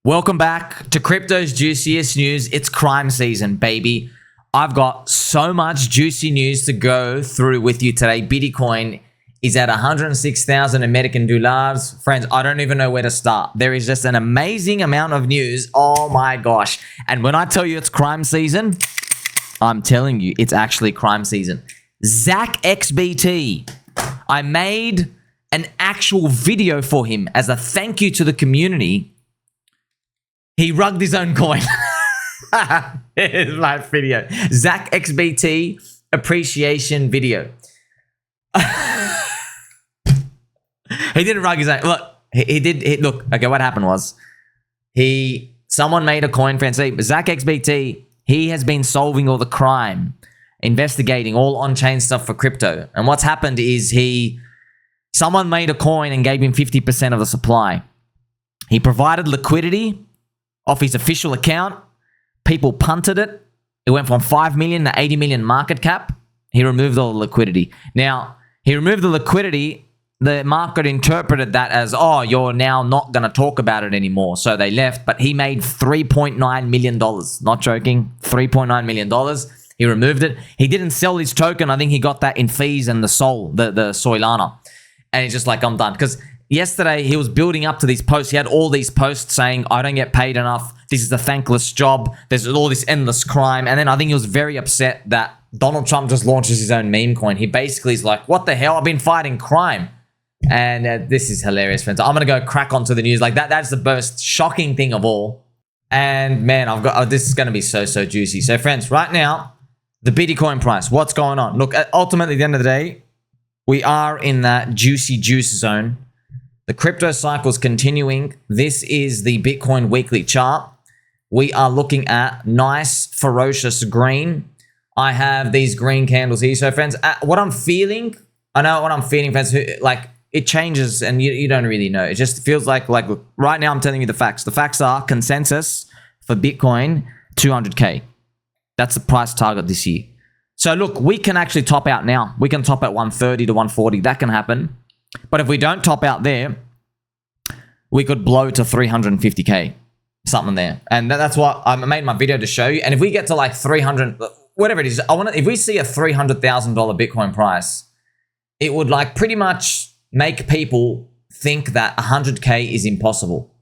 Welcome back to Crypto's Juiciest News. It's crime season, baby. I've got so much juicy news to go through with you today. Bitcoin is at 106,000 American dollars. Friends, I don't even know where to start. There is just an amazing amount of news. Oh my gosh. And when I tell you it's crime season, I'm telling you it's actually crime season. ZachXBT. I made an actual video for him as a thank you to the community. He rugged his own coin. Here's my video. ZachXBT appreciation video. He didn't rug his own. Look, he did. Look, okay, what happened was someone made a coin for ZachXBT. He has been solving all the crime, investigating all on-chain stuff for crypto. And what's happened is someone made a coin and gave him 50% of the supply. He provided liquidity off his official account. People punted it. It went from 5 million to 80 million market cap. He removed all the liquidity. Now, he removed the liquidity. The market interpreted that as, oh, you're now not going to talk about it anymore. So they left, but he made $3.9 million. Not joking, $3.9 million. He removed it. He didn't sell his token. I think he got that in fees and the Solana. And he's just like, I'm done. Because yesterday, he was building up to these posts. He had all these posts saying, I don't get paid enough. This is a thankless job. There's all this endless crime. And then I think he was very upset that Donald Trump just launches his own meme coin. He basically is like, what the hell? I've been fighting crime. And this is hilarious, friends. I'm going to go crack onto the news. Like that's the most shocking thing of all. And man, this is going to be so juicy. So friends, right now, the Bitcoin price, what's going on? Look, ultimately, at the end of the day, we are in that juicy juice zone. The crypto cycle is continuing. This is the Bitcoin weekly chart. We are looking at nice, ferocious green. I have these green candles here. So friends, what I'm feeling, I know what I'm feeling, friends, like it changes and you don't really know. It just feels like right now I'm telling you the facts. The facts are consensus for Bitcoin, 200K. That's the price target this year. So look, we can actually top out now. We can top at 130 to 140. That can happen. But if we don't top out there, we could blow to 350K, something there. And that's what I made my video to show you. And if we get to like 300, whatever it is, if we see a $300,000 Bitcoin price, it would like pretty much make people think that 100K is impossible.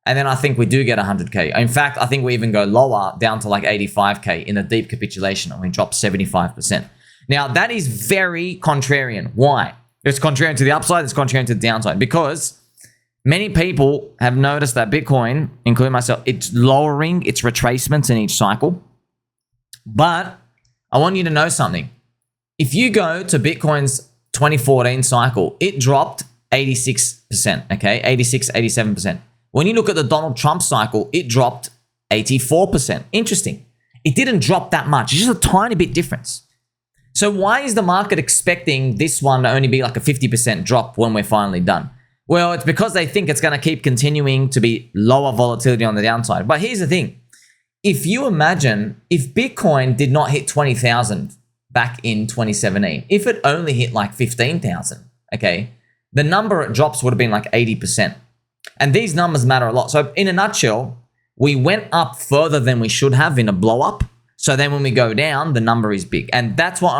And then I think we do get 100K. In fact, I think we even go lower down to like 85K in a deep capitulation and we drop 75%. Now that is very contrarian. Why? It's contrarian to the upside, it's contrarian to the downside because many people have noticed that Bitcoin, including myself, it's lowering its retracements in each cycle. But I want you to know something. If you go to Bitcoin's 2014 cycle, it dropped 86%, okay? 86, 87%. When you look at the Donald Trump cycle, it dropped 84%. Interesting. It didn't drop that much. It's just a tiny bit difference. So why is the market expecting this one to only be like a 50% drop when we're finally done? Well, it's because they think it's going to keep continuing to be lower volatility on the downside. But here's the thing. If you imagine, if Bitcoin did not hit 20,000 back in 2017, if it only hit like 15,000, okay, the number it drops would have been like 80%. And these numbers matter a lot. So in a nutshell, we went up further than we should have in a blow up. So then when we go down, the number is big. And that's what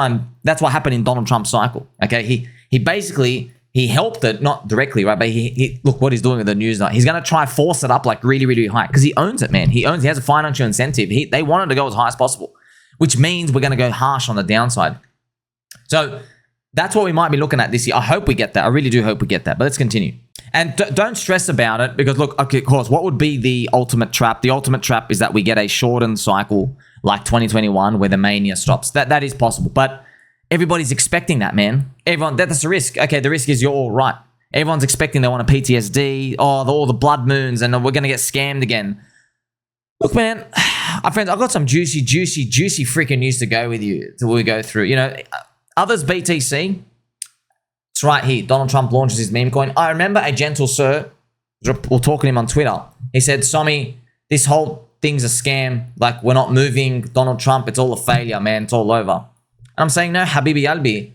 happened in Donald Trump's cycle. Okay. He basically helped it, not directly, right? But he look what he's doing with the news now. He's going to try force it up like really, really high because he owns it, man. He has a financial incentive. They wanted to go as high as possible, which means we're going to go harsh on the downside. So that's what we might be looking at this year. I hope we get that. I really do hope we get that. But let's continue. And don't stress about it because look, okay, of course, what would be the ultimate trap? The ultimate trap is that we get a shortened cycle like 2021 where the mania stops. That is possible. But everybody's expecting that, man. Everyone, that's the risk. Okay, the risk is you're all right. Everyone's expecting they want a PTSD, all the blood moons, and we're going to get scammed again. Look, man, my friends, I've got some juicy freaking news to go with you till we go through. You know, others BTC, it's right here. Donald Trump launches his meme coin. I remember a gentle sir, we're talking to him on Twitter. He said, Sommi, this whole thing's a scam. Like, we're not moving Donald Trump. It's all a failure, man. It's all over. And I'm saying, no, Habibi Albi.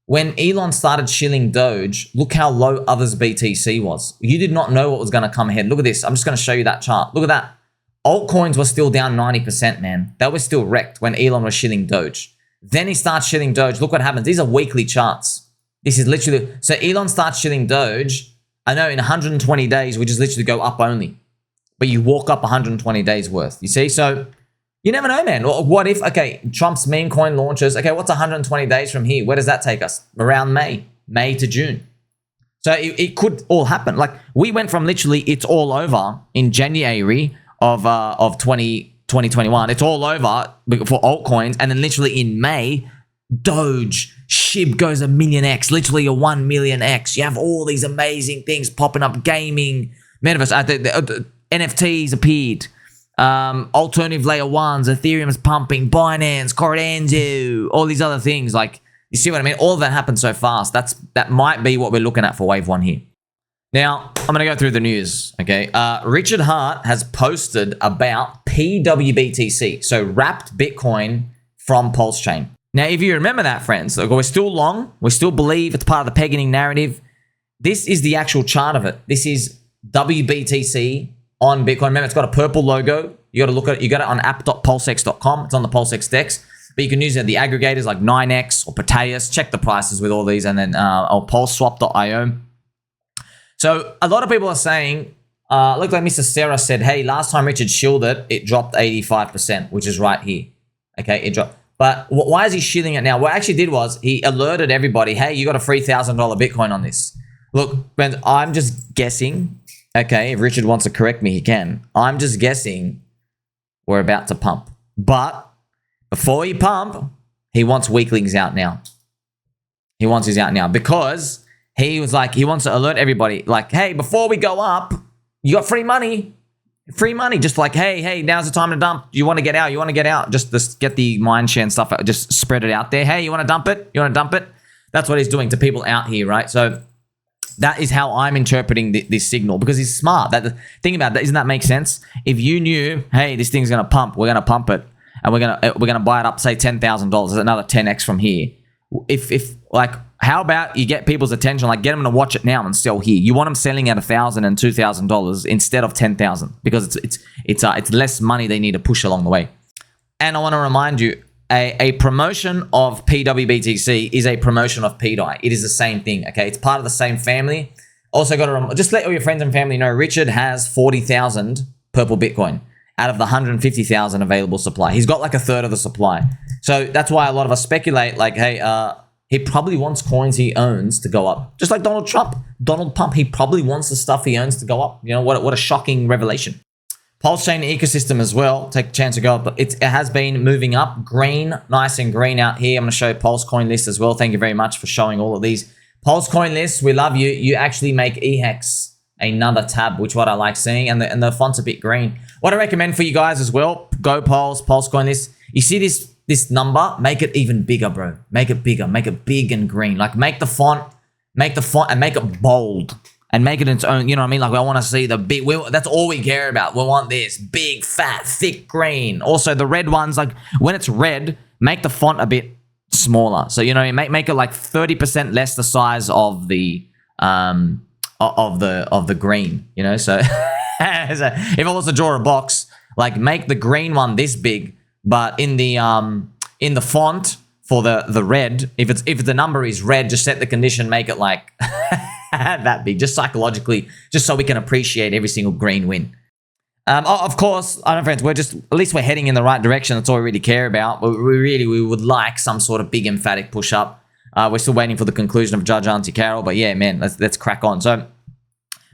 when Elon started shilling Doge, look how low others BTC was. You did not know what was going to come ahead. Look at this. I'm just going to show you that chart. Look at that. Altcoins were still down 90%, man. They were still wrecked when Elon was shilling Doge. Then he starts shilling Doge. Look what happens. These are weekly charts. This is literally... So Elon starts shilling Doge. I know in 120 days, we just literally go up only. But you walk up 120 days worth. You see? So you never know, man. What if... Okay, Trump's meme coin launches. Okay, what's 120 days from here? Where does that take us? Around May to June. So it could all happen. Like we went from literally it's all over in January of 2021. It's all over for altcoins. And then literally in May, Doge, SHIB goes 1,000,000x, literally a 1,000,000x. You have all these amazing things popping up, gaming, metaverse, NFTs appeared, alternative layer ones, Ethereum's pumping, Binance, Cardano, all these other things. Like, you see what I mean? All of that happened so fast. That might be what we're looking at for wave one here. Now, I'm going to go through the news, okay? Richard Hart has posted about pWBTC, so wrapped Bitcoin from PulseChain. Now, if you remember that, friends, look, we're still long. We still believe it's part of the pegging narrative. This is the actual chart of it. This is WBTC on Bitcoin. Remember, it's got a purple logo. You got to look at it. You got it on app.pulsex.com. It's on the PulseX DEX. But you can use the aggregators like 9x or Pteus. Check the prices with all these, and then or PulseSwap.io. So a lot of people are saying, look, like Mr. Sarah said, hey, last time Richard shielded it dropped 85%, which is right here. Okay, it dropped. But why is he shielding it now? What I actually did was he alerted everybody, hey, you got a $3,000 Bitcoin on this. Look, friends, I'm just guessing. Okay, if Richard wants to correct me, he can. I'm just guessing we're about to pump. But before he pump, he wants weaklings out now. He wants his out now because he was like, he wants to alert everybody. Like, hey, before we go up, you got free money. Free money. Just like, hey, now's the time to dump. You want to get out? You want to get out? Just get the mind share and stuff out. Just spread it out there. Hey, you want to dump it? You want to dump it? That's what he's doing to people out here, right? So that is how I'm interpreting this signal because he's smart. Think about that. Doesn't that make sense? If you knew, hey, this thing's going to pump, we're going to pump it, and we're gonna buy it up, say $10,000. There's another 10x from here. If like, how about you get people's attention? Like, get them to watch it now and sell here. You want them selling at $1,000 and $2,000 instead of $10,000 because it's less money they need to push along the way. And I want to remind you, a promotion of pWBTC is a promotion of pDAI. It is the same thing. Okay, it's part of the same family. Also, got to just let all your friends and family know. Richard has 40,000 purple Bitcoin out of the 150,000 available supply. He's got like a third of the supply. So that's why a lot of us speculate like, hey, he probably wants coins he owns to go up. Just like Donald Trump, Donald Pump, he probably wants the stuff he owns to go up. You know, what a shocking revelation. PulseChain ecosystem as well, take a chance to go up. But it has been moving up, green, nice and green out here. I'm going to show Pulse coin list as well. Thank you very much for showing all of these. Pulse coin lists, we love you. You actually make eHex another tab, which what I like seeing, and the font's a bit green. What I recommend for you guys as well, go Pulse coin list. You see this number, make it even bigger, bro. Make it bigger, make it big and green. Like make the font and make it bold and make it its own, you know what I mean? Like I want to see the big, that's all we care about. We want this big, fat, thick green. Also the red ones, like when it's red, make the font a bit smaller. So, you know, make it like 30% less the size of the green, you know? So, so if I was to draw a box, like make the green one this big, but in the font for the red, if the number is red, just set the condition, make it like that big, just psychologically, just so we can appreciate every single green win. Of course, I don't know, friends, at least we're heading in the right direction. That's all we really care about. But we would like some sort of big emphatic push up. We're still waiting for the conclusion of Judge Auntie Carol, but yeah, man, let's crack on. So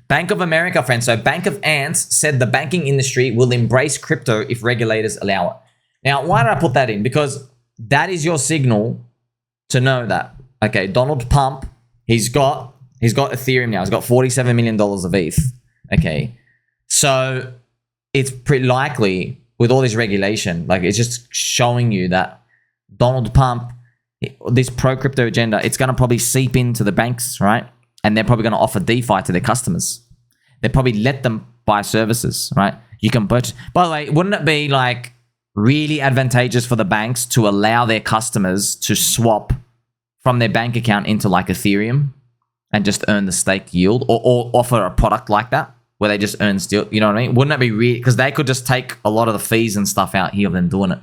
Bank of America, friends. So Bank of Ants said the banking industry will embrace crypto if regulators allow it. Now, why did I put that in? Because that is your signal to know that, okay, Donald Pump, he's got Ethereum now. He's got $47 million of ETH, okay? So it's pretty likely with all this regulation, like it's just showing you that Donald Pump, this pro-crypto agenda, it's going to probably seep into the banks, right? And they're probably going to offer DeFi to their customers. They probably let them buy services, right? You can purchase. By the way, wouldn't it be like really advantageous for the banks to allow their customers to swap from their bank account into like Ethereum and just earn the stake yield, or offer a product like that where they just earn still, you know what I mean? Wouldn't that be weird? Because they could just take a lot of the fees and stuff out here than doing it,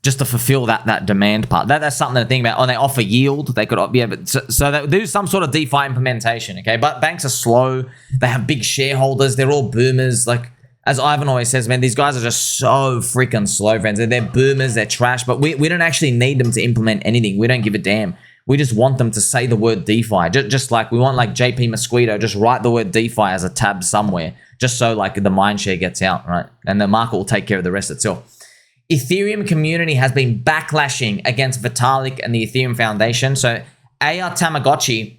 just to fulfill that demand part. That's something to think about. Oh, they offer yield. They could, yeah, but so they do some sort of DeFi implementation, okay? But banks are slow. They have big shareholders. They're all boomers. Like, as Ivan always says, man, these guys are just so freaking slow, friends. They're boomers. They're trash. But we don't actually need them to implement anything. We don't give a damn. We just want them to say the word DeFi. Just like we want like JP Mosquito, just write the word DeFi as a tab somewhere, just so like the mind share gets out, right? And the market will take care of the rest itself. Ethereum community has been backlashing against Vitalik and the Ethereum Foundation. So Aya Tamagotchi,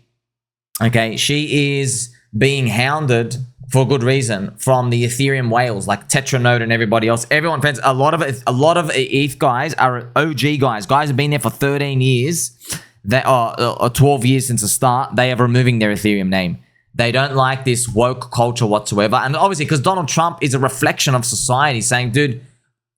okay, she is being hounded for good reason from the Ethereum whales like Tetranode and everybody else. Everyone, friends, a lot of ETH guys are OG guys. Guys have been there for 13 years. They are 12 years since the start. They are removing their Ethereum name. They don't like this woke culture whatsoever. And obviously, because Donald Trump is a reflection of society, saying, dude,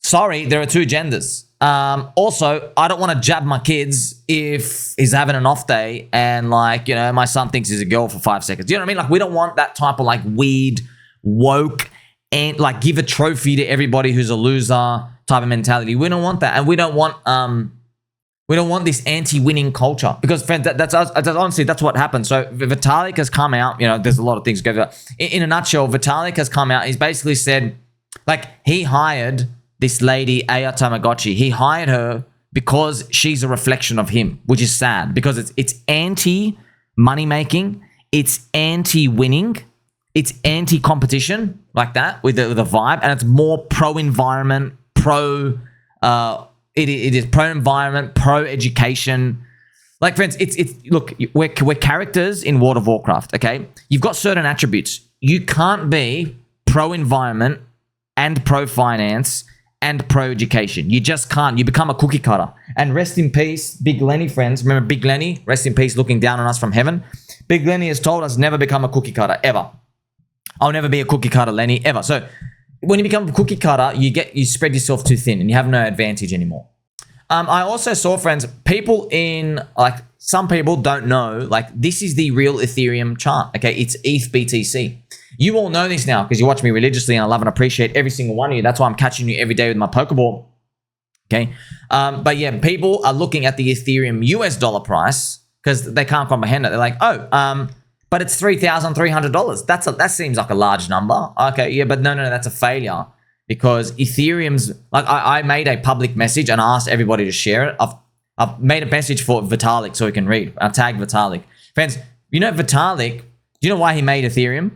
sorry, there are two genders. Also, I don't want to jab my kids if he's having an off day and like, you know, my son thinks he's a girl for 5 seconds. You know what I mean? Like, we don't want that type of like weird, woke, and like give a trophy to everybody who's a loser type of mentality. We don't want that. And we don't want this anti-winning culture, because friends, that's honestly, that's what happened. So Vitalik has come out, you know, there's a lot of things to go through. In a nutshell, Vitalik has come out. He's basically said, like, he hired this lady, Aya Tamagotchi. He hired her because she's a reflection of him, which is sad because it's anti-money making, it's anti-winning, it's anti-competition, like that, with the vibe, and it's more pro-environment, it is pro-environment, pro-education. Like, friends, it's look, we're characters in World of Warcraft, okay? You've got certain attributes. You can't be pro-environment and pro-finance and pro-education. You just can't. You become a cookie cutter. And rest in peace, Big Lenny, friends. Remember Big Lenny? Rest in peace, looking down on us from heaven. Big Lenny has told us never become a cookie cutter, ever. I'll never be a cookie cutter, Lenny, ever. So when you become a cookie cutter, you spread yourself too thin and you have no advantage anymore. I also saw, friends, people some people don't know, like, this is the real Ethereum chart, okay? It's ETH BTC. You all know this now because you watch me religiously and I love and appreciate every single one of you. That's why I'm catching you every day with my Pokeball, okay? But yeah, people are looking at the Ethereum US dollar price because they can't comprehend it. They're like, oh, but it's $3,300. That seems like a large number. Okay, yeah, but no, that's a failure, because Ethereum's, like, I made a public message and I asked everybody to share it. I've made a message for Vitalik so he can read. I tagged Vitalik. Friends, you know Vitalik, do you know why he made Ethereum?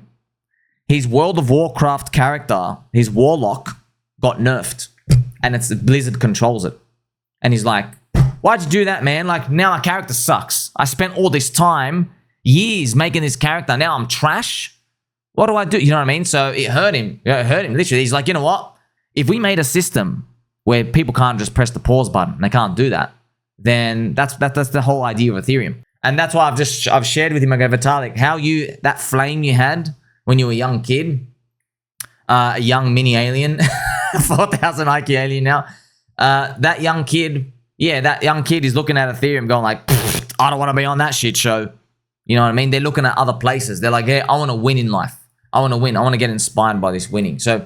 His World of Warcraft character, his Warlock, got nerfed, and it's Blizzard controls it. And he's like, why'd you do that, man? Like, now my character sucks. I spent all this time, years making this character. Now I'm trash. What do I do? You know what I mean? So it hurt him. It hurt him, literally. He's like, you know what? If we made a system where people can't just press the pause button, they can't do that, then that's the whole idea of Ethereum. And that's why I've shared with him, I go, Vitalik, how that flame you had when you were a young kid, a young mini alien, 4,000 IQ alien now, that young kid is looking at Ethereum going like, I don't want to be on that shit show. You know what I mean? They're looking at other places. They're like, hey, I want to win in life. I want to win. I want to get inspired by this winning. So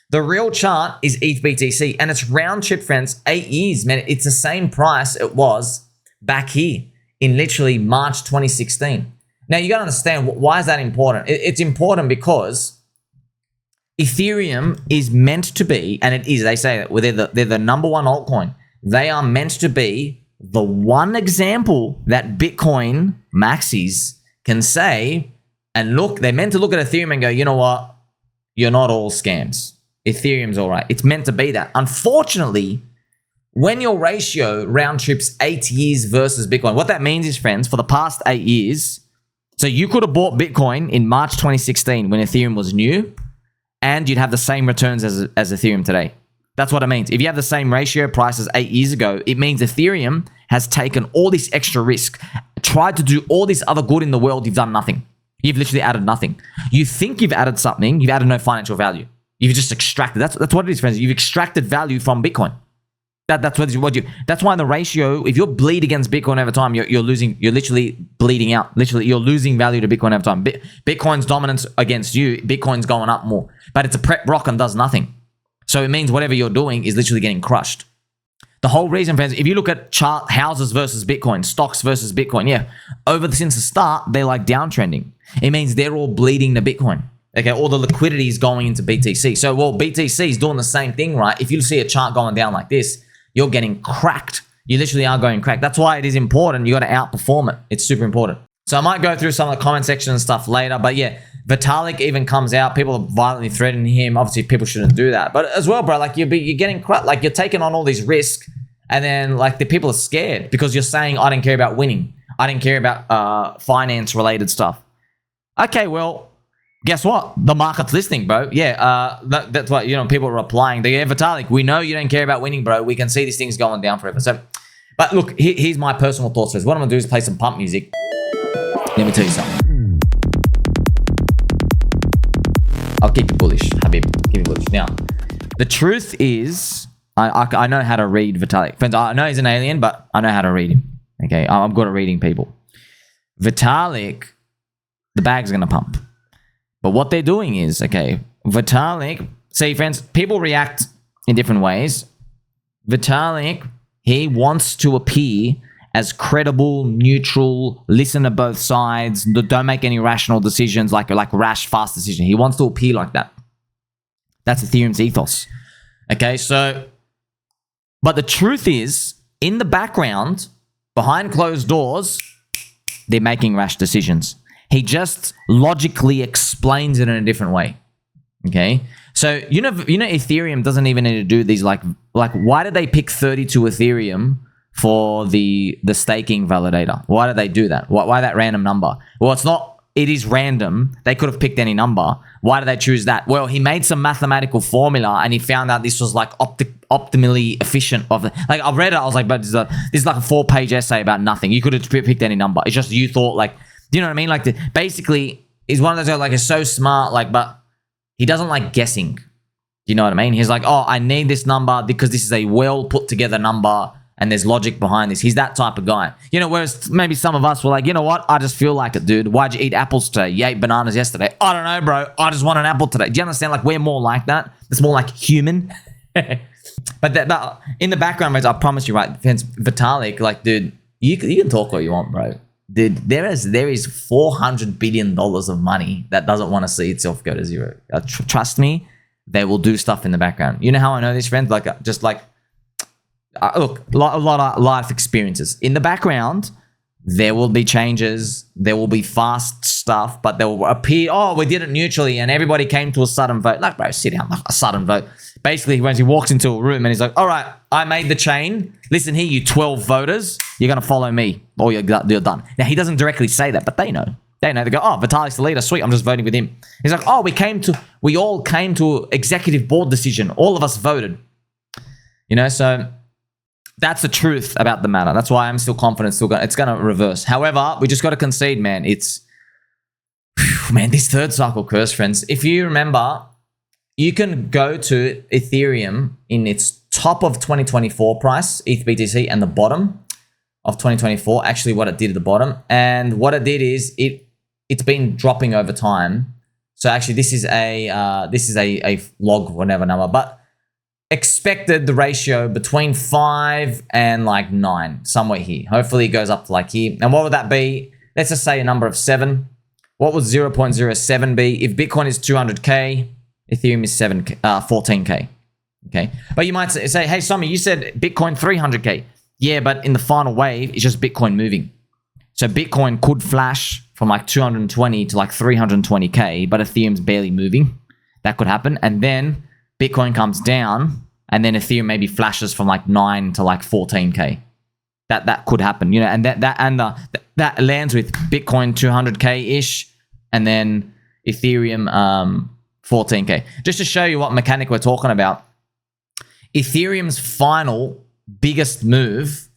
the real chart is ETH BTC, and it's round trip, friends, 8 years, man. It's the same price it was back here in literally March 2016. Now, you got to understand, why is that important? It's important because Ethereum is meant to be, and it is, they say that they're the number one altcoin. They are meant to be the one example that Bitcoin maxis can say, and look, they're meant to look at Ethereum and go, you know what? You're not all scams. Ethereum's all right. It's meant to be that. Unfortunately, when your ratio round trips 8 years versus Bitcoin, what that means is, friends, for the past 8 years, so you could have bought Bitcoin in March 2016 when Ethereum was new, and you'd have the same returns as Ethereum today. That's what it means. If you have the same ratio prices 8 years ago, it means Ethereum has taken all this extra risk, tried to do all this other good in the world. You've done nothing. You've literally added nothing. You think you've added something, you've added no financial value. You've just extracted. That's what it is, friends. You've extracted value from Bitcoin. That's why the ratio, if you're bleed against Bitcoin over time, you're losing, you're literally bleeding out. Literally, you're losing value to Bitcoin over time. Bitcoin's dominance against you, Bitcoin's going up more. But it's a prep rock and does nothing. So it means whatever you're doing is literally getting crushed. The whole reason, friends, if you look at chart houses versus Bitcoin, stocks versus Bitcoin, since the start, they're like downtrending. It means they're all bleeding to Bitcoin. Okay, all the liquidity is going into BTC. So, BTC is doing the same thing, right? If you see a chart going down like this, you're getting cracked. You literally are going cracked. That's why it is important. You got to outperform it. It's super important. So I might go through some of the comment section and stuff later. But yeah, Vitalik even comes out. People are violently threatening him. Obviously, people shouldn't do that. But as well, bro, like you're getting cracked. Like you're taking on all these risks, and then like the people are scared because you're saying I don't care about winning. I didn't care about finance related stuff. Okay, well. Guess what? The market's listening, bro. Yeah, that's what, people are replying. They go, Vitalik, we know you don't care about winning, bro. We can see these things going down forever. So, but look, here's my personal thoughts. What I'm going to do is play some pump music. Let me tell you something. I'll keep you bullish, Habib. Keep you bullish. Now, the truth is, I know how to read Vitalik. Friends, I know he's an alien, but I know how to read him. Okay, I'm good at reading people. Vitalik, the bag's going to pump. But what they're doing is, Vitalik, see friends, people react in different ways. Vitalik, he wants to appear as credible, neutral, listen to both sides, don't make any rational decisions, like rash, fast decision. He wants to appear like that. That's Ethereum's ethos. Okay, so, but the truth is, in the background, behind closed doors, they're making rash decisions. He just logically explains it in a different way. Okay, so Ethereum doesn't even need to do these like why did they pick 32 Ethereum for the staking validator? Why did they do that? Why that random number? Well, it's not. It is random. They could have picked any number. Why did they choose that? Well, he made some mathematical formula and he found out this was like optimally efficient. Like I read it, I was like, but this is like a 4-page essay about nothing. You could have picked any number. It's just you thought like. Do you know what I mean? Like, basically, he's one of those guys, like, is so smart, like, but he doesn't like guessing. Do you know what I mean? He's like, oh, I need this number because this is a well put together number and there's logic behind this. He's that type of guy. Whereas maybe some of us were like, you know what? I just feel like it, dude. Why'd you eat apples today? You ate bananas yesterday. I don't know, bro. I just want an apple today. Do you understand? Like, we're more like that. It's more like human. But in the background, I promise you, right? Vitalik, like, dude, you can talk what you want, bro. Dude, there is $400 billion of money that doesn't want to see itself go to zero. Trust me, they will do stuff in the background. You know how I know this, friends? Look, a lot of life experiences. In the background, there will be changes. There will be fast stuff, but they will appear, oh, we did it neutrally and everybody came to a sudden vote. Like, bro, sit down, like a sudden vote. Basically, when he walks into a room and he's like, all right, I made the chain. Listen here, you 12 voters, you're going to follow me or you're done. Now, he doesn't directly say that, but they know. They know. They go, oh, Vitalik's the leader. Sweet, I'm just voting with him. He's like, oh, we all came to executive board decision. All of us voted. So that's the truth about the matter. That's why I'm still confident it's going to reverse. However, we just got to concede, man. This third cycle curse, friends. If you remember, you can go to Ethereum in its top of 2024 price, ETH BTC, and the bottom of 2024, actually what it did at the bottom. And what it did is it's been dropping over time. So actually this is a log whatever number, but expected the ratio between 5 and like 9, somewhere here. Hopefully it goes up to like here. And what would that be? Let's just say a number of 7. What would 0.07 be? If Bitcoin is 200K, Ethereum is 14K. Okay. But you might say, hey, Sommi, you said Bitcoin 300K. Yeah, but in the final wave, it's just Bitcoin moving. So Bitcoin could flash from like 220 to like 320K, but Ethereum's barely moving. That could happen. And then Bitcoin comes down and then Ethereum maybe flashes from like 9 to like 14K. That could happen, and that lands with Bitcoin 200K-ish and then Ethereum 14K. Just to show you what mechanic we're talking about, Ethereum's final biggest move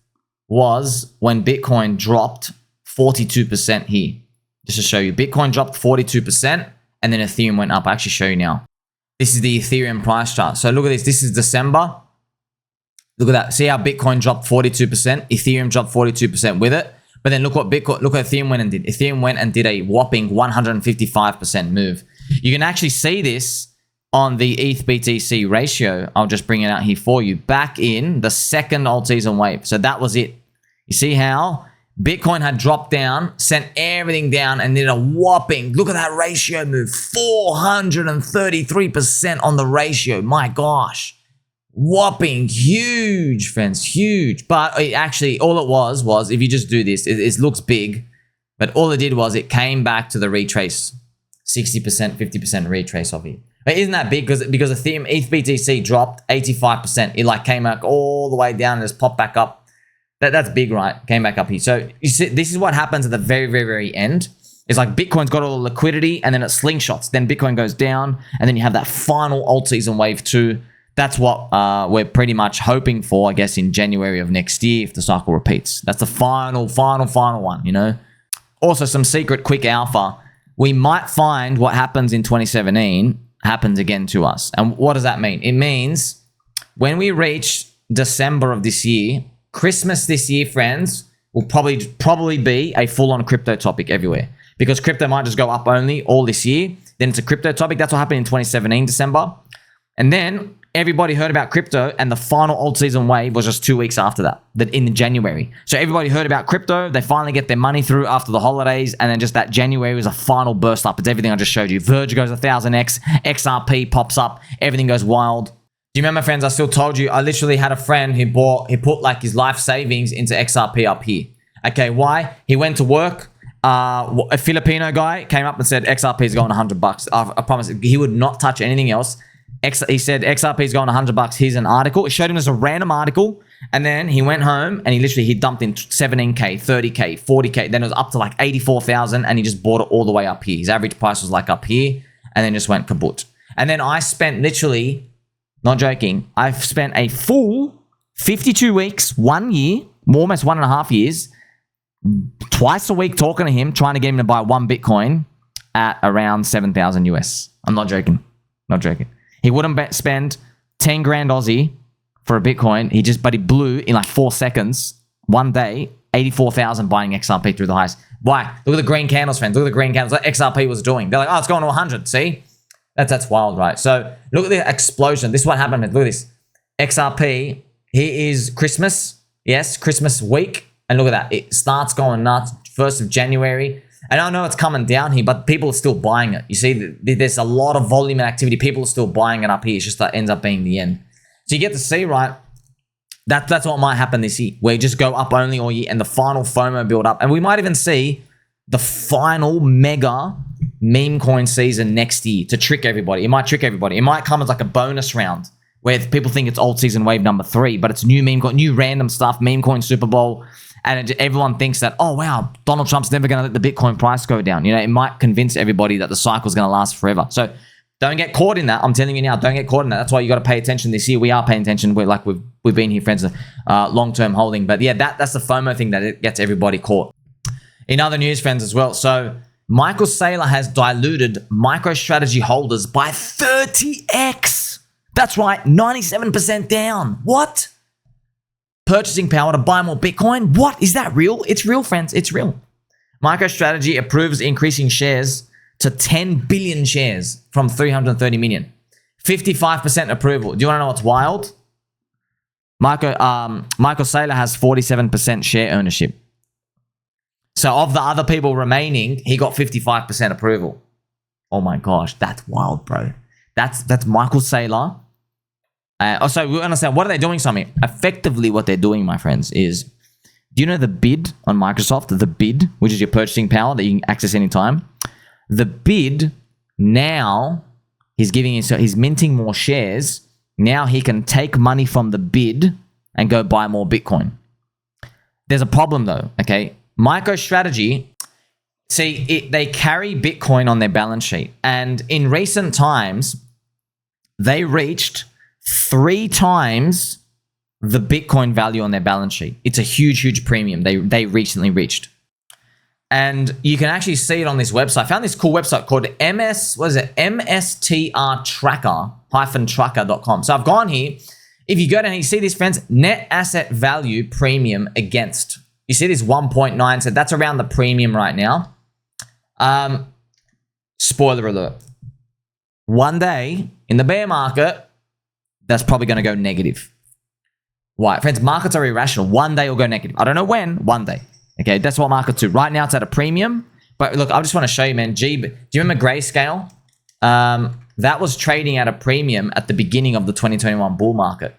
was when Bitcoin dropped 42% here. Just to show you, Bitcoin dropped 42% and then Ethereum went up. I'll actually show you now. This is the Ethereum price chart. So look at this. This is December. Look at that. See how Bitcoin dropped 42%? Ethereum dropped 42% with it. But then look what Ethereum went and did. Ethereum went and did a whopping 155% move. You can actually see this on the ETH BTC ratio. I'll just bring it out here for you. Back in the second alt season wave. So that was it. You see how Bitcoin had dropped down, sent everything down, and did a whopping, look at that ratio move, 433% on the ratio. My gosh. Whopping huge, friends, huge. But it actually, all it was if you just do this, it looks big, but all it did was it came back to the retrace, 60%, 50% retrace of it. But isn't that big? Because Ethereum, ETH BTC dropped 85%. It like came back all the way down and just popped back up. That's big, right? Came back up here. So you see, this is what happens at the very, very, very end. It's like Bitcoin's got all the liquidity and then it slingshots. Then Bitcoin goes down and then you have that final alt season wave 2. That's what we're pretty much hoping for, I guess, in January of next year if the cycle repeats. That's the final one, you know? Also, some secret quick alpha. We might find what happens in 2017 happens again to us. And what does that mean? It means when we reach December of this year, Christmas this year, friends, will probably be a full-on crypto topic everywhere. Because crypto might just go up only all this year. Then it's a crypto topic. That's what happened in 2017, December. And then everybody heard about crypto and the final alt season wave was just 2 weeks after that in January. So everybody heard about crypto. They finally get their money through after the holidays. And then just that January was a final burst up. It's everything I just showed you. Verge goes 1000x, XRP pops up, everything goes wild. Do you remember, friends? I still told you, I literally had a friend who put like his life savings into XRP up here. Okay, why? He went to work. A Filipino guy came up and said, XRP is going $100. I promise he would not touch anything else. He said XRP is going $100. Here's an article. It showed him as a random article. And then he went home and he dumped in 17K, 30K, 40K. Then it was up to like 84,000 and he just bought it all the way up here. His average price was like up here and then just went kaput. And then I spent literally, not joking, I've spent a full 52 weeks, 1 year, almost 1.5 years, twice a week talking to him, trying to get him to buy 1 Bitcoin at around 7,000 US. I'm not joking. Not joking. He wouldn't spend 10 grand Aussie for a Bitcoin. He blew in like 4 seconds, 1 day, 84,000 buying XRP through the highs. Why? Look at the green candles, friends. Look at the green candles. Like XRP was doing. They're like, oh, it's going to 100. See? That's wild, right? So look at the explosion. This is what happened. Look at this. XRP, here is Christmas. Yes, Christmas week. And look at that. It starts going nuts. 1st of January. And I know it's coming down here, but people are still buying it. You see, there's a lot of volume and activity. People are still buying it up here. It's just that ends up being the end. So you get to see, right? That's what might happen this year. Where you just go up only all year and the final FOMO build up. And we might even see the final mega meme coin season next year to trick everybody. It might trick everybody. It might come as like a bonus round where people think it's alt season wave number 3, but it's new meme coin, new random stuff, meme coin Super Bowl. And everyone thinks that, oh, wow, Donald Trump's never going to let the Bitcoin price go down. You know, it might convince everybody that the cycle's going to last forever. So don't get caught in that. I'm telling you now, don't get caught in that. That's why you got to pay attention this year. We are paying attention. We've been here, friends, long-term holding. But yeah, that's the FOMO thing that it gets everybody caught. In other news, friends, as well. So Michael Saylor has diluted MicroStrategy holders by 30x. That's right, 97% down. What? Purchasing power to buy more Bitcoin? What? Is that real? It's real, friends. It's real. MicroStrategy approves increasing shares to 10 billion shares from 330 million. 55% approval. Do you want to know what's wild? Michael Saylor has 47% share ownership. So of the other people remaining, he got 55% approval. Oh my gosh, that's wild, bro. That's Michael Saylor. Also, we understand, what are they doing, Sommi? Effectively, what they're doing, my friends, is, do you know the bid on Microsoft? The bid, which is your purchasing power that you can access anytime. The bid, now, he's minting more shares. Now he can take money from the bid and go buy more Bitcoin. There's a problem, though, okay? MicroStrategy, they carry Bitcoin on their balance sheet. And in recent times, they reached 3 times the Bitcoin value on their balance sheet. It's a huge, huge premium they recently reached. And you can actually see it on this website. I found this cool website called MSTR tracker-tracker.com. So I've gone here. if you go down, you see this, friends, net asset value premium against. You see this 1.9, so that's around the premium right now. Spoiler alert. One day in the bear market, that's probably going to go negative. Why? Friends, markets are irrational. One day it'll go negative. I don't know when, one day. Okay, that's what markets do. Right now it's at a premium. But look, I just want to show you, man. Do you remember Grayscale? That was trading at a premium at the beginning of the 2021 bull market.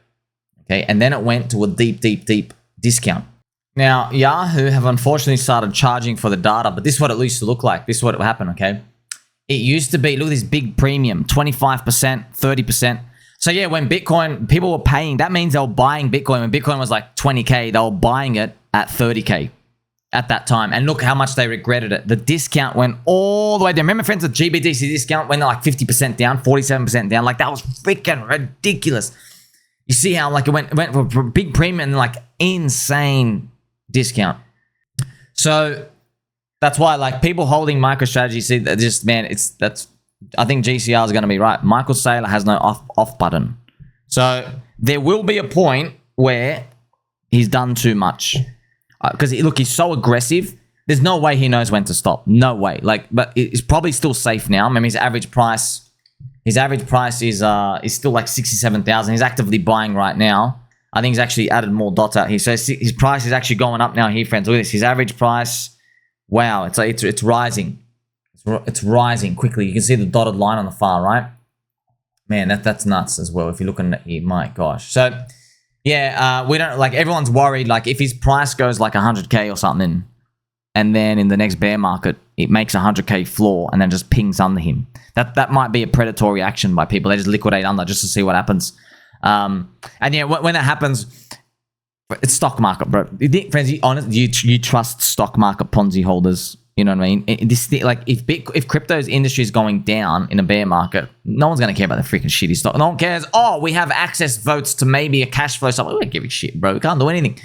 Okay, and then it went to a deep, deep, deep discount. Now, Yahoo have unfortunately started charging for the data, but this is what it used to look like. This is what it happened, okay? It used to be, look at this big premium, 25%, 30%. So yeah, when Bitcoin, people were paying, that means they were buying Bitcoin. When Bitcoin was like 20K, they were buying it at 30K at that time. And look how much they regretted it. The discount went all the way down. Remember, friends, the GBTC discount went like 50% down, 47% down. Like that was freaking ridiculous. You see how like it went for a big premium and like insane discount. So that's why like people holding MicroStrategy, see that just, man, I think GCR is going to be right. Michael Saylor has no off button. So there will be a point where he's done too much. Because look, he's so aggressive. There's no way he knows when to stop. No way. Like, but it's probably still safe now. I mean, his average price is still like 67,000. He's actively buying right now. I think he's actually added more dots out here. So his price is actually going up now here, friends. Look at this. His average price, wow, it's rising. It's rising quickly. You can see the dotted line on the far right. Man, that's nuts as well. If you're looking at here, my gosh. So yeah, we don't like, everyone's worried like if his price goes like 100K or something, and then in the next bear market it makes 100K floor and then just pings under him. That might be a predatory action by people. They just liquidate under just to see what happens. And yeah, when that happens, it's stock market, bro. Friends, you trust stock market Ponzi holders. You know what I mean? Like if crypto's industry is going down in a bear market, no one's gonna care about the freaking shitty stock. No one cares. Oh, we have access votes to maybe a cash flow something. We don't give a shit, bro. We can't do anything.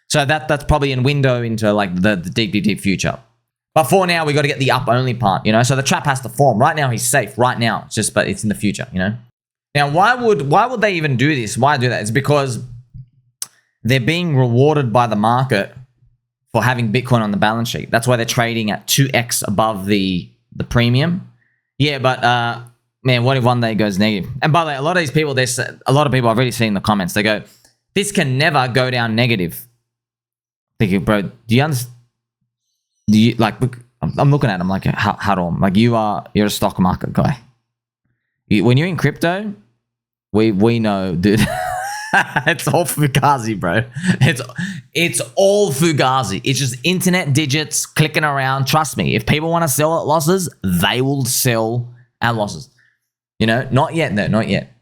So that's probably a window into like the deep future. But for now, we got to get the up only part. You know, so the trap has to form. Right now, he's safe. Right now, it's just, but it's in the future. You know. Now, why would they even do this? Why do that? It's because they're being rewarded by the market for having Bitcoin on the balance sheet. That's why they're trading at 2x above the premium. Yeah, but man, what if one day it goes negative? And by the way, a lot of these people, a lot of people I've already seen in the comments, they go, this can never go down negative. Thinking, bro, do you understand? Do you like? I'm looking at him like, how do I? Like you're a stock market guy. When you're in crypto, we know, dude. It's all fugazi, bro. It's all fugazi. It's just internet digits clicking around. Trust me, if people want to sell at losses, they will sell at losses. You know, not yet though, not yet.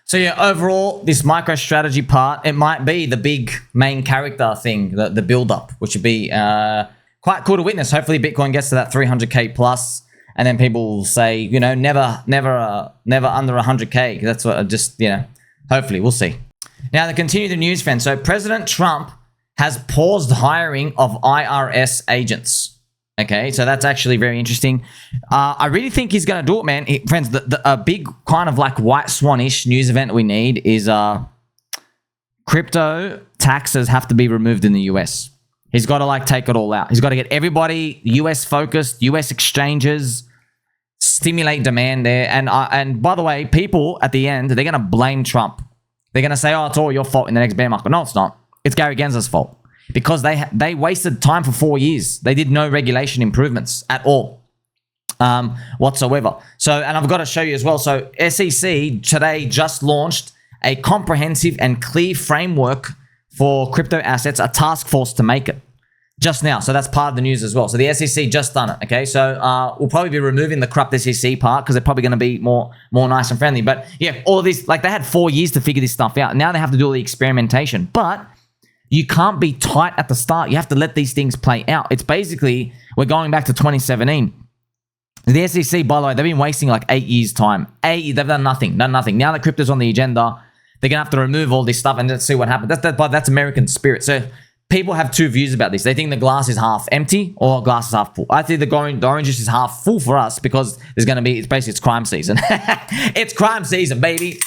So yeah, overall, this MicroStrategy part, it might be the big main character thing, the build up, which would be quite cool to witness. Hopefully, Bitcoin gets to that 300K plus, and then people will say, you know, never under 100K. That's what hopefully we'll see. Now, to continue the news, friends. So President Trump has paused hiring of IRS agents. Okay, so that's actually very interesting. I really think he's going to do it, man. Friends, a big kind of like white swan-ish news event we need is crypto taxes have to be removed in the US. He's got to like take it all out. He's got to get everybody US focused, US exchanges, stimulate demand there. And by the way, people at the end, they're going to blame Trump. They're going to say, oh, it's all your fault in the next bear market. No, it's not. It's Gary Gensler's fault. Because they wasted time for 4 years. They did no regulation improvements at all whatsoever. So, and I've got to show you as well. So SEC today just launched a comprehensive and clear framework for crypto assets, a task force to make it just now. So that's part of the news as well. So the SEC just done it. Okay, so we'll probably be removing the corrupt SEC part because they're probably going to be more nice and friendly. But yeah, all of this, like they had 4 years to figure this stuff out. Now they have to do all the experimentation. But you can't be tight at the start. You have to let these things play out. It's basically, we're going back to 2017. The SEC, by the way, they've been wasting like 8 years' time. They've done nothing. Now that crypto's on the agenda, they're going to have to remove all this stuff and let's see what happens. That's American spirit. So people have two views about this. They think the glass is half empty or glass is half full. I think the orange juice is half full for us because it's crime season. It's crime season, baby.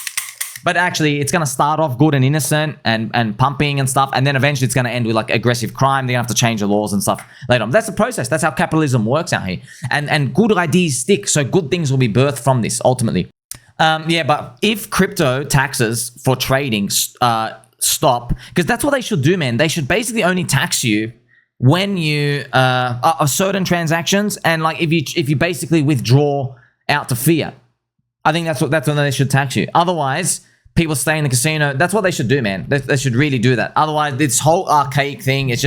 But actually, it's going to start off good and innocent and pumping and stuff. And then eventually it's going to end with like aggressive crime. They're going to have to change the laws and stuff later on. That's the process. That's how capitalism works out here. And good ideas stick. So good things will be birthed from this ultimately. Yeah, but if crypto taxes for trading stop, because that's what they should do, man. They should basically only tax you when you are certain transactions and like if you basically withdraw out to fiat. I think that's when they should tax you. Otherwise, people stay in the casino. That's what they should do, man. They should really do that. Otherwise, this whole archaic thing, it's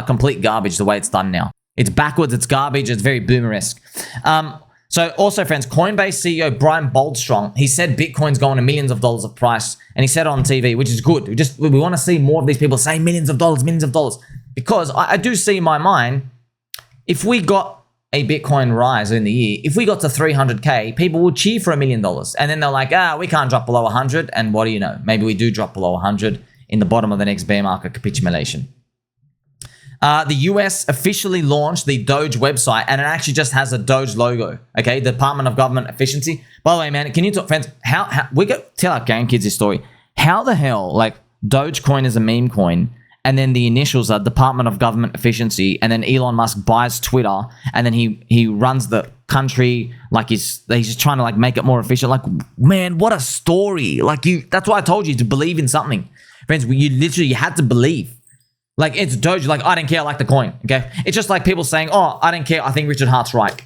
complete garbage the way it's done now. It's backwards, it's garbage, it's very boomer-esque. So also, friends, Coinbase CEO Brian Baldstrong, he said Bitcoin's going to millions of dollars of price, and he said it on TV, which is good. We want to see more of these people say millions of dollars, because I do see in my mind, if we got a Bitcoin rise in the year, if we got to 300K, people would cheer for $1 million. And then they're like, we can't drop below 100. And what do you know? Maybe we do drop below 100 in the bottom of the next bear market capitulation. The US officially launched the Doge website, and it actually just has a Doge logo. Okay, Department of Government Efficiency. By the way, man, can you talk, friends? How we got tell our grandkids this story? How the hell, like Dogecoin is a meme coin, and then the initials are Department of Government Efficiency, and then Elon Musk buys Twitter, and then he runs the country like he's just trying to like make it more efficient. Like, man, what a story! Like that's why I told you to believe in something, friends. You had to believe. Like, it's Doge. Like, I don't care. I like the coin. Okay. It's just like people saying, I don't care. I think Richard Hart's right.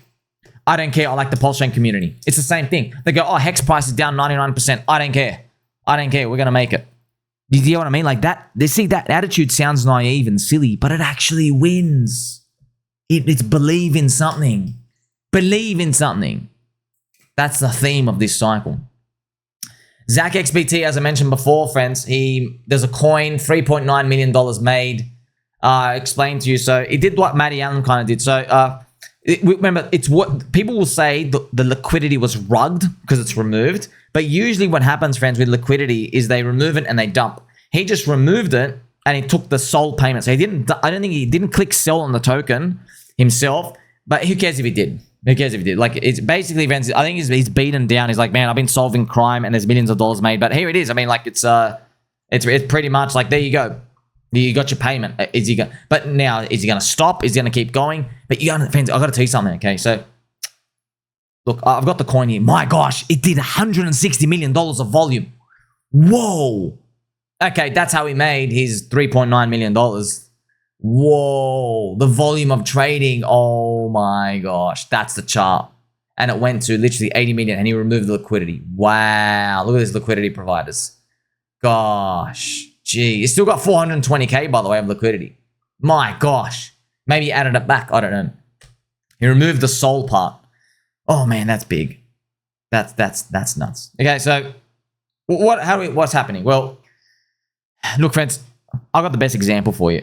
I don't care. I like the PulseChain community. It's the same thing. They go, Hex price is down 99%. I don't care. We're going to make it. You know what I mean? Like that. That attitude sounds naive and silly, but it actually wins. It's believe in something. Believe in something. That's the theme of this cycle. ZachXBT, as I mentioned before, friends, there's a coin, $3.9 million made. Explained to you. So it did what Matty Allen kind of did. So remember, it's what people will say the liquidity was rugged because it's removed. But usually what happens, friends, with liquidity is they remove it and they dump. He just removed it and he took the sold payment. So I don't think he didn't click sell on the token himself, but who cares if he did? Who cares if he did? Like, it's basically, friends, I think he's beaten down. He's like, man, I've been solving crime and there's millions of dollars made. But here it is. I mean, like, it's pretty much like, there you go. You got your payment. But now, is he going to stop? Is he going to keep going? But friends, I've got to tell you something, okay? So, look, I've got the coin here. My gosh, it did $160 million of volume. Whoa. Okay, that's how he made his $3.9 million. Whoa, the volume of trading. Oh my gosh, that's the chart. And it went to literally 80 million and he removed the liquidity. Wow, look at these liquidity providers. Gosh, gee, you still got 420K, by the way, of liquidity. My gosh, maybe he added it back. I don't know. He removed the soul part. Oh man, that's big. That's nuts. Okay, so what's happening? Well, look, friends, I've got the best example for you.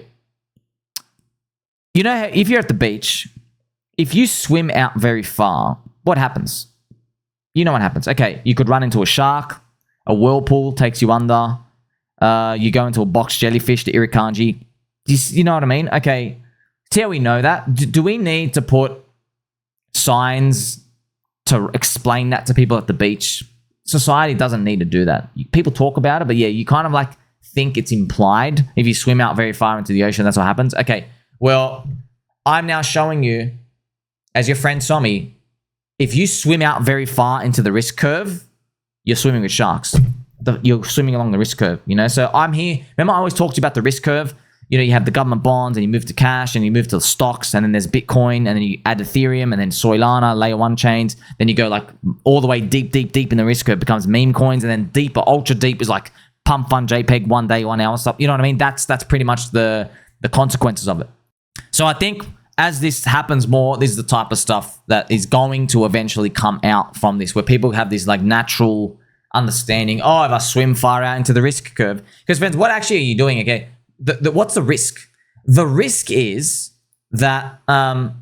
You know, if you're at the beach, if you swim out very far, what happens? You know what happens. Okay, you could run into a shark, a whirlpool takes you under, you go into a box jellyfish, the irukandji. You know what I mean? Okay, see how we know that? Do we need to put signs to explain that to people at the beach? Society doesn't need to do that. People talk about it, but yeah, you kind of like think it's implied. If you swim out very far into the ocean, that's what happens. Okay. Well, I'm now showing you, as your friend Sommi, if you swim out very far into the risk curve, you're swimming with sharks. You're swimming along the risk curve, you know? So I'm here. Remember, I always talked to you about the risk curve. You know, you have the government bonds and you move to cash and you move to the stocks and then there's Bitcoin and then you add Ethereum and then Solana, layer one chains. Then you go like all the way deep in the risk curve, becomes meme coins, and then deeper, ultra deep is like pump fund JPEG 1 day, 1 hour stuff. You know what I mean? That's pretty much the consequences of it. So I think as this happens more, this is the type of stuff that is going to eventually come out from this, where people have this like natural understanding. If I swim far out into the risk curve, because friends, what actually are you doing? Okay, what's the risk? The risk is that the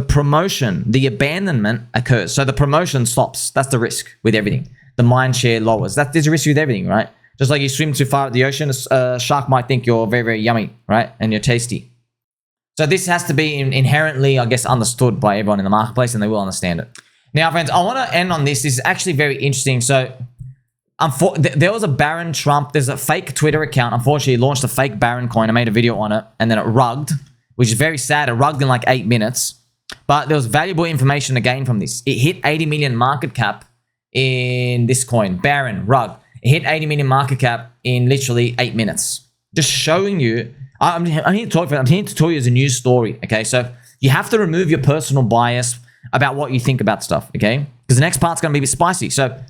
promotion, the abandonment occurs. So the promotion stops. That's the risk with everything. The mind share lowers. There's a risk with everything, right? Just like you swim too far at the ocean, a shark might think you're very, very yummy, right? And you're tasty. So this has to be inherently, I guess, understood by everyone in the marketplace, and they will understand it. Now, friends, I want to end on this. This is actually very interesting. So there was a Barron Trump. There's a fake Twitter account. Unfortunately, he launched a fake Barron coin. I made a video on it, and then it rugged, which is very sad. It rugged in like 8 minutes. But there was valuable information to gain from this. It hit 80 million market cap in this coin, Barron, rug. It hit 80 million market cap in literally 8 minutes. Just showing you, I'm here to talk for. I'm here to tell you as a news story, okay? So you have to remove your personal bias about what you think about stuff, okay? Because the next part's going to be a bit spicy. So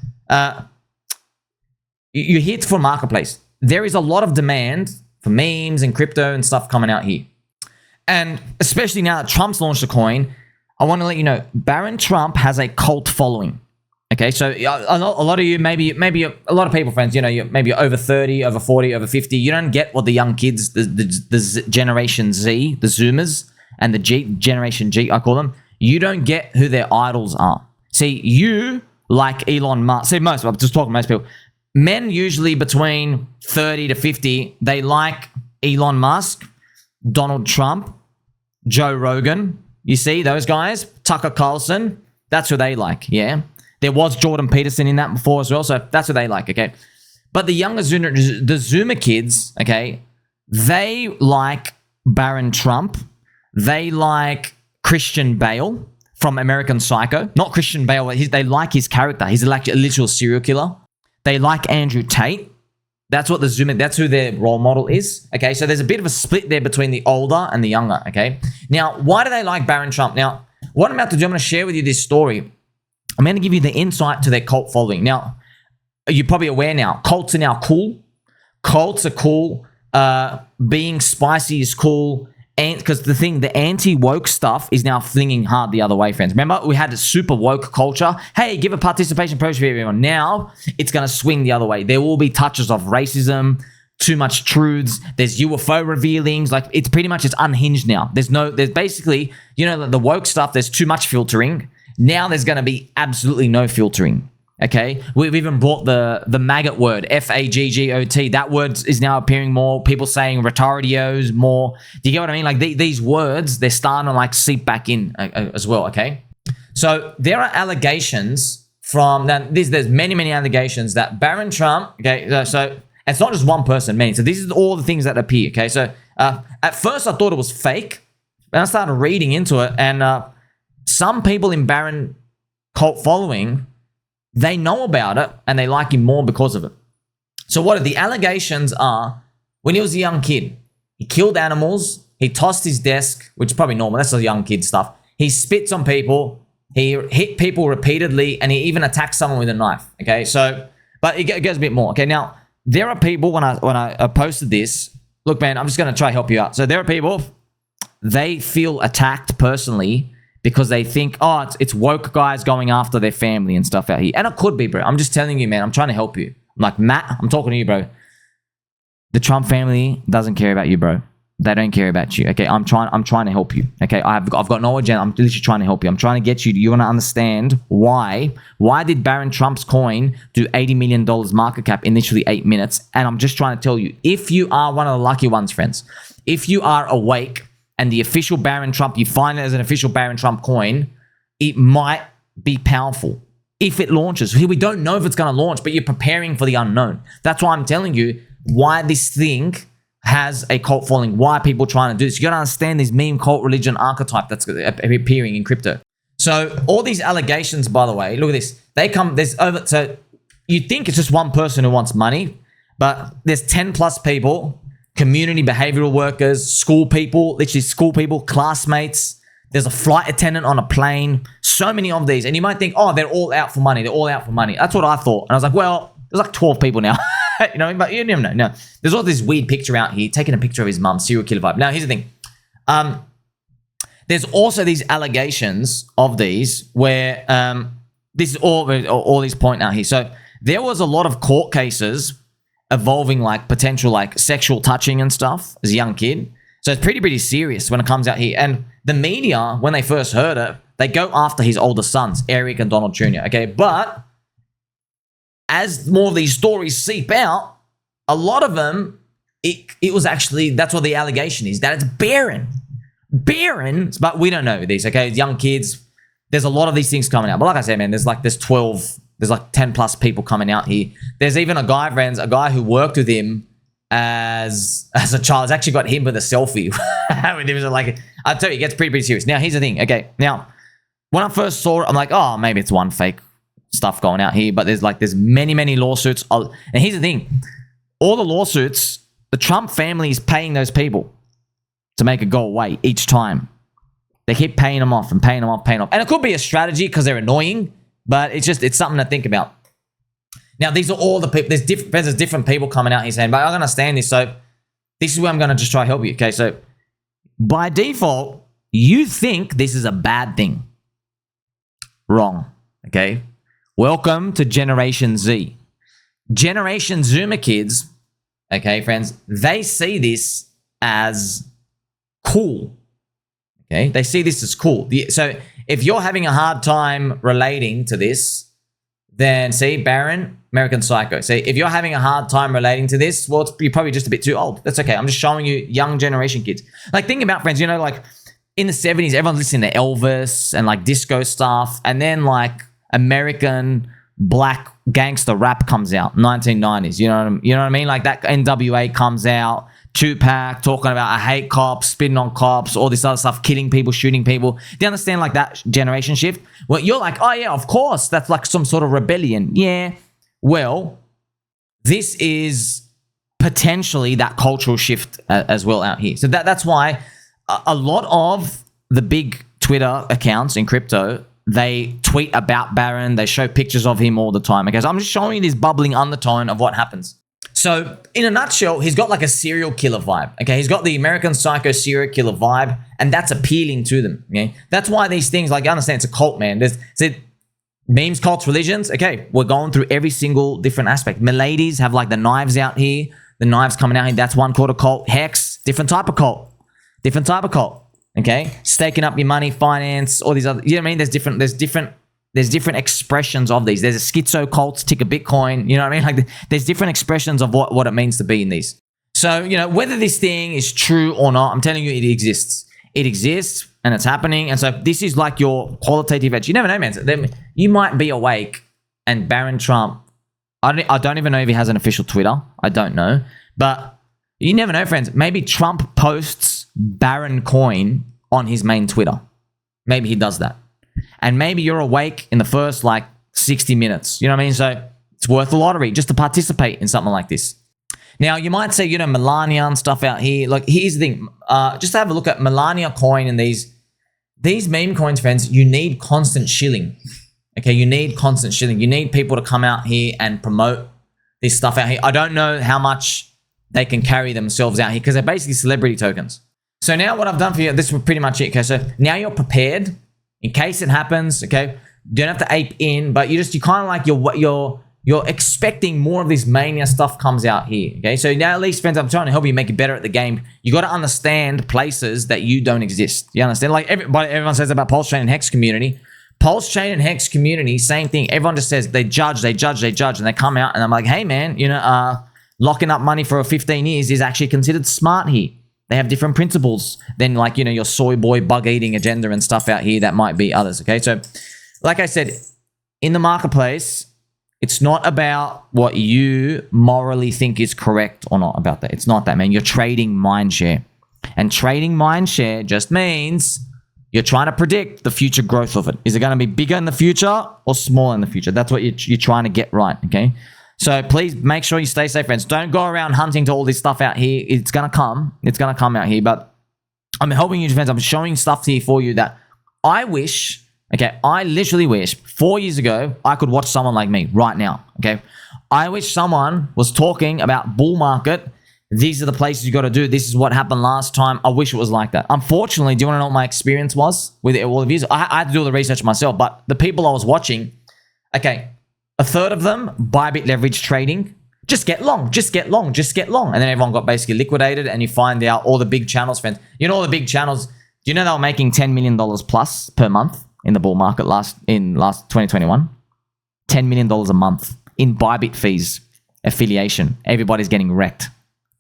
you're here for marketplace. There is a lot of demand for memes and crypto and stuff coming out here. And especially now that Trump's launched a coin, I want to let you know, Barron Trump has a cult following. Okay, so a lot of you, maybe a lot of people, friends, you know, maybe you're over 30, over 40, over 50. You don't get what the young kids, the Generation Z, the Zoomers, and the Generation G, I call them. You don't get who their idols are. See, you like Elon Musk. See, I'm just talking to most people. Men usually between 30 to 50, they like Elon Musk, Donald Trump, Joe Rogan. You see those guys? Tucker Carlson. That's who they like, yeah? There was Jordan Peterson in that before as well, so that's what they like, okay? But the younger Zoomer kids, okay, they like Barron Trump. They like Christian Bale from American Psycho. Not Christian Bale, they like his character. He's like a literal serial killer. They like Andrew Tate. That's what the Zoomer, that's who their role model is, okay? So there's a bit of a split there between the older and the younger, okay? Now, why do they like Barron Trump? Now, what I'm about to do, I'm going to share with you this story. I'm going to give you the insight to their cult following. Now, you're probably aware now, cults are now cool. Cults are cool. Being spicy is cool. And because the anti-woke stuff is now flinging hard the other way, friends. Remember, we had a super woke culture. Hey, give a participation approach for everyone. Now, it's going to swing the other way. There will be touches of racism, too much truths. There's UFO revealings. Like, it's pretty much, it's unhinged now. There's basically, you know, the woke stuff, there's too much filtering. Now there's going to be absolutely no filtering, okay? We've even brought the maggot word, F-A-G-G-O-T. That word is now appearing more. People saying retardios more. Do you get what I mean? Like these words, they're starting to like seep back in as well, okay? So there are allegations from, now there's many allegations that Barron Trump, okay, so it's not just one person, many. So this is all the things that appear, okay? So at first I thought it was fake, and I started reading into it, and some people in Barron cult following, they know about it and they like him more because of it. So what are the allegations are, when he was a young kid, he killed animals, he tossed his desk, which is probably normal, that's the young kid stuff. He spits on people, he hit people repeatedly, and he even attacked someone with a knife, okay? So, but it goes a bit more, okay? Now, there are people, when I posted this, look, man, I'm just going to try to help you out. So there are people, they feel attacked personally because they think, oh, it's woke guys going after their family and stuff out here. And it could be, bro. I'm just telling you, man. I'm trying to help you. I'm like, Matt, I'm talking to you, bro. The Trump family doesn't care about you, bro. They don't care about you, okay? I'm trying to help you, okay? I've got no agenda. I'm literally trying to help you. I'm trying to get you. You want to understand why? Why did Barron Trump's coin do $80 million market cap in literally 8 minutes? And I'm just trying to tell you, if you are one of the lucky ones, friends, if you are awake, and the official Barron Trump, you find it as an official Barron Trump coin, it might be powerful if it launches. We don't know if it's going to launch, but you're preparing for the unknown. That's why I'm telling you why this thing has a cult following, why people trying to do this. You got to understand this meme cult religion archetype that's appearing in crypto. So all these allegations, by the way, look at this. So you think it's just one person who wants money, but there's 10 plus people, community behavioral workers, school people, literally school people, classmates. There's a flight attendant on a plane. So many of these. And you might think, oh, they're all out for money. They're all out for money. That's what I thought. And I was like, well, there's like 12 people now. You know, but you never know. No, there's all this weird picture out here, taking a picture of his mum, serial killer vibe. Now, here's the thing. There's also these allegations of these where this is all these point out here. So there was a lot of court cases involving like potential like sexual touching and stuff as a young kid. So it's pretty serious when it comes out here. And the media, when they first heard it, they go after his older sons, Eric and Donald Jr., okay? But as more of these stories seep out, a lot of them, it was actually, that's what the allegation is, that it's Barron, but we don't know these, okay? Young kids, there's a lot of these things coming out. But like I said, man, there's 12 There's like 10 plus people coming out here. There's even a guy, friends, a guy who worked with him as a child. Has actually got him with a selfie. With him, like, I'll tell you, it gets pretty serious. Now, here's the thing. Okay, now, when I first saw it, I'm like, oh, maybe it's one fake stuff going out here. But there's many lawsuits. And here's the thing. All the lawsuits, the Trump family is paying those people to make it go away each time. They keep paying them off and paying them off. And it could be a strategy because they're annoying, but it's something to think about. Now, these are all the people. There's different people coming out here saying, but I'm going to stand this. So this is where I'm going to just try to help you. Okay, so by default, you think this is a bad thing. Wrong. Okay. Welcome to Generation Z. Generation Zoomer kids, okay, friends, they see this as cool. Okay, they see this as cool. So if you're having a hard time relating to this, then see, Barron, American Psycho. See, if you're having a hard time relating to this, well, you're probably just a bit too old. That's okay. I'm just showing you young generation kids. Like, think about, friends, you know, like in the 70s, everyone's listening to Elvis and like disco stuff. And then like American black gangster rap comes out, 1990s. You know what I mean? Like that NWA comes out. Tupac talking about I hate cops, spitting on cops, all this other stuff, killing people, shooting people. Do you understand like that generation shift? Well, you're like, oh yeah, of course, that's like some sort of rebellion. Yeah, well, this is potentially that cultural shift as well out here. So that's why a lot of the big Twitter accounts in crypto, they tweet about Barron, they show pictures of him all the time. Okay, so I'm just showing you this bubbling undertone of what happens. So, in a nutshell, he's got like a serial killer vibe. Okay, he's got the American Psycho serial killer vibe, and that's appealing to them. Okay, that's why these things, like, you understand, it's a cult, man. There's memes, cults, religions. Okay, we're going through every single different aspect. Miladies have like the knives out here, the knives coming out here. That's one called a cult. Hex, different type of cult, different type of cult. Okay, staking up your money, finance, all these other. You know what I mean? There's different expressions of these. There's a schizo cult, tick a Bitcoin. You know what I mean? Like there's different expressions of what it means to be in these. So, you know, whether this thing is true or not, I'm telling you it exists. It exists and it's happening. And so this is like your qualitative edge. You never know, man. You might be awake and Barron Trump, I don't even know if he has an official Twitter. I don't know. But you never know, friends. Maybe Trump posts Barron coin on his main Twitter. Maybe he does that. And maybe you're awake in the first like 60 minutes. You know what I mean? So it's worth the lottery just to participate in something like this. Now, you might say, you know, Melania and stuff out here. Like, here's the thing. Just have a look at Melania coin and these meme coins, friends. You need constant shilling. Okay, you need constant shilling. You need people to come out here and promote this stuff out here. I don't know how much they can carry themselves out here because they're basically celebrity tokens. So now what I've done for you, this is pretty much it. Okay, so now you're prepared. In case it happens, okay, you don't have to ape in, but you kind of like you're expecting more of this mania stuff comes out here, okay? So now at least, friends, I'm trying to help you make it better at the game. You got to understand places that you don't exist. You understand? Like everyone says about PulseChain and Hex community. PulseChain and Hex community, same thing. Everyone just says they judge, and they come out and I'm like, hey man, you know, locking up money for 15 years is actually considered smart here. They have different principles than like, you know, your soy boy bug eating agenda and stuff out here that might be others. Okay. So like I said, in the marketplace, it's not about what you morally think is correct or not about that. It's not that, man. You're trading mindshare, and trading mindshare just means you're trying to predict the future growth of it. Is it going to be bigger in the future or smaller in the future? That's what you're trying to get right. Okay. So please make sure you stay safe, friends. Don't go around hunting to all this stuff out here. It's going to come. It's going to come out here. But I'm helping you, friends. I'm showing stuff here for you that I wish, okay, I literally wish 4 years ago I could watch someone like me right now, okay? I wish someone was talking about bull market. These are the places you got to do. This is what happened last time. I wish it was like that. Unfortunately, do you want to know what my experience was with all of you? I had to do all the research myself, but the people I was watching, okay, a third of them, ByBit leverage trading. Just get long. And then everyone got basically liquidated, and you find out all the big channels, friends. You know all the big channels. Do you know they were making $10 million plus per month in the bull market last 2021? $10 million a month in ByBit fees, affiliation. Everybody's getting wrecked.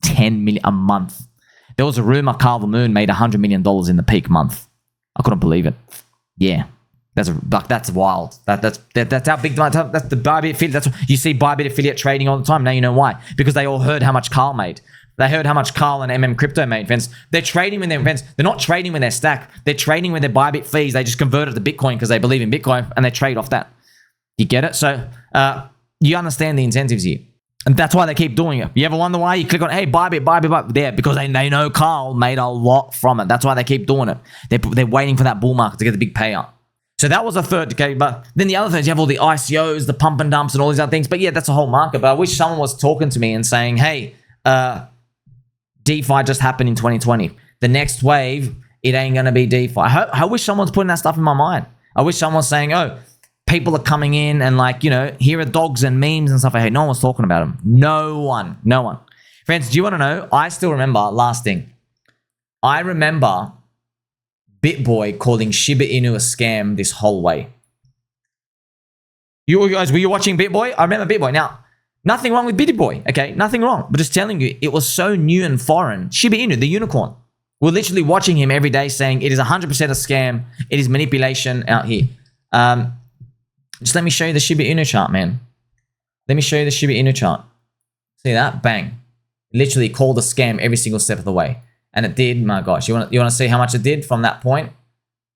$10 million a month. There was a rumor Carl the Moon made $100 million in the peak month. I couldn't believe it. Yeah. That's wild. That's how big. That's the ByBit affiliate. That's what, you see ByBit affiliate trading all the time. Now you know why. Because they all heard how much Carl made. They heard how much Carl and MM Crypto made, friends. They're trading with their friends. They're not trading with their stack. They're trading with their ByBit fees. They just convert it to Bitcoin because they believe in Bitcoin and they trade off that. You get it? So you understand the incentives here. And that's why they keep doing it. You ever wonder why? You click on, hey, ByBit, there, because they know Carl made a lot from it. That's why they keep doing it. They're waiting for that bull market to get the big payout. So that was a third, okay? But then the other things, you have all the ICOs, the pump and dumps and all these other things. But yeah, that's a whole market. But I wish someone was talking to me and saying, hey, DeFi just happened in 2020. The next wave, it ain't going to be DeFi. I wish someone's putting that stuff in my mind. I wish someone's saying, oh, people are coming in and like, you know, here are dogs and memes and stuff. Hey, no one was talking about them. No one. Friends, do you want to know? I still remember, last thing. I remember BitBoy calling Shiba Inu a scam this whole way. You guys, were you watching BitBoy? I remember BitBoy. Now, nothing wrong with BitBoy, okay? Nothing wrong. But just telling you, it was so new and foreign. Shiba Inu, the unicorn. We're literally watching him every day saying it is 100% a scam. It is manipulation out here. Just let me show you the Shiba Inu chart, man. Let me show you the Shiba Inu chart. See that? Bang. Literally called a scam every single step of the way. And it did, my gosh. You want to see how much it did from that point?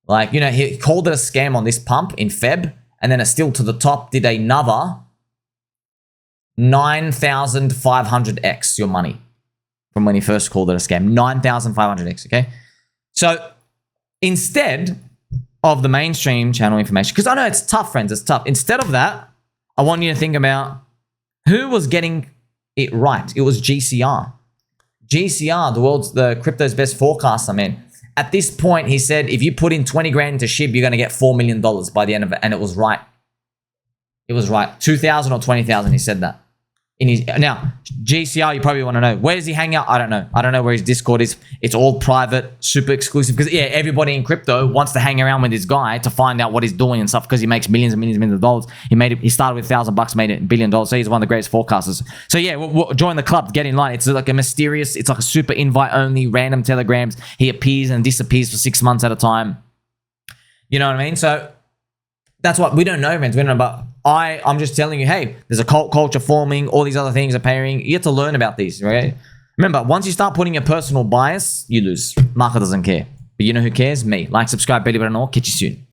Like, you know, he called it a scam on this pump in Feb. And then it still to the top did another 9,500x your money from when he first called it a scam. 9,500x, okay? So instead of the mainstream channel information, because I know it's tough, friends, it's tough. Instead of that, I want you to think about who was getting it right. It was GCR. GCR, the crypto's best forecaster, man. At this point, he said, if you put in 20 grand into SHIB, you're going to get $4 million by the end of it. And it was right. It was right. 2,000 or 20,000, he said that. Now, GCR, you probably want to know. Where does he hang out? I don't know. I don't know where his Discord is. It's all private, super exclusive. Because, yeah, everybody in crypto wants to hang around with this guy to find out what he's doing and stuff because he makes millions and millions and millions of dollars. He started with $1,000, made it $1 billion. So he's one of the greatest forecasters. So, yeah, we'll join the club, get in line. It's like a mysterious, it's like a super invite-only, random telegrams. He appears and disappears for 6 months at a time. You know what I mean? So that's what we don't know, friends. We don't know, but I'm just telling you, hey, there's a cult culture forming, all these other things are pairing. You have to learn about these, right? Remember, once you start putting your personal bias, you lose. Market doesn't care. But you know who cares? Me. Like, subscribe, belly button, all. Catch you soon.